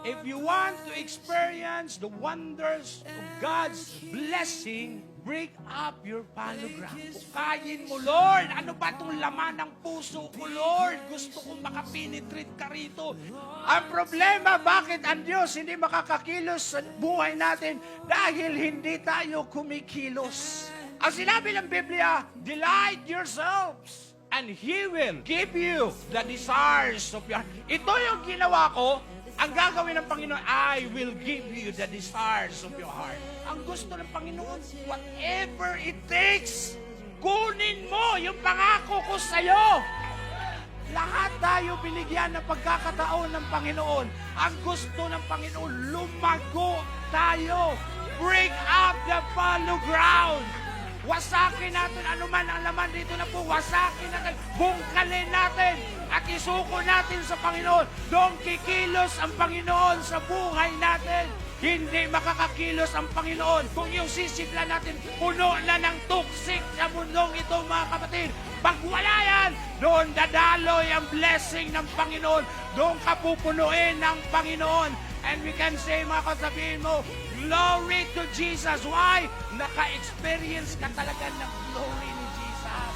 If you want to experience the wonders of God's blessing, break up your panogram. Bukayin mo, Lord, ano ba itong laman ng puso ko, Lord? Gusto kong makapenetrate ka rito. Ang problema, bakit ang Diyos hindi makakakilos sa buhay natin? Dahil hindi tayo kumikilos. Ang sinabi ng Biblia, delight yourselves, and He will give you the desires of your heart. Ito yung ginawa ko. Ang gagawin ng Panginoon, I will give you the desires of your heart. Ang gusto ng Panginoon, whatever it takes, kunin mo yung pangako ko sa'yo. Lahat tayo binigyan ng pagkakataon ng Panginoon. Ang gusto ng Panginoon, lumago tayo. Break up the fallow ground. Wasakin natin anuman ang laman dito na po. Wasakin natin, bungkalin natin, at isuko natin sa Panginoon. Doon kikilos ang Panginoon sa buhay natin. Hindi makakakilos ang Panginoon kung yung sisigla natin puno na ng tuksik sa mundong ito, mga kapatid. Pag wala yan, doon dadaloy ang blessing ng Panginoon. Doon ka pupunuin ng Panginoon. And we can say, mga kasabihin mo, glory to Jesus. Why? Naka-experience ka talaga ng glory ni Jesus.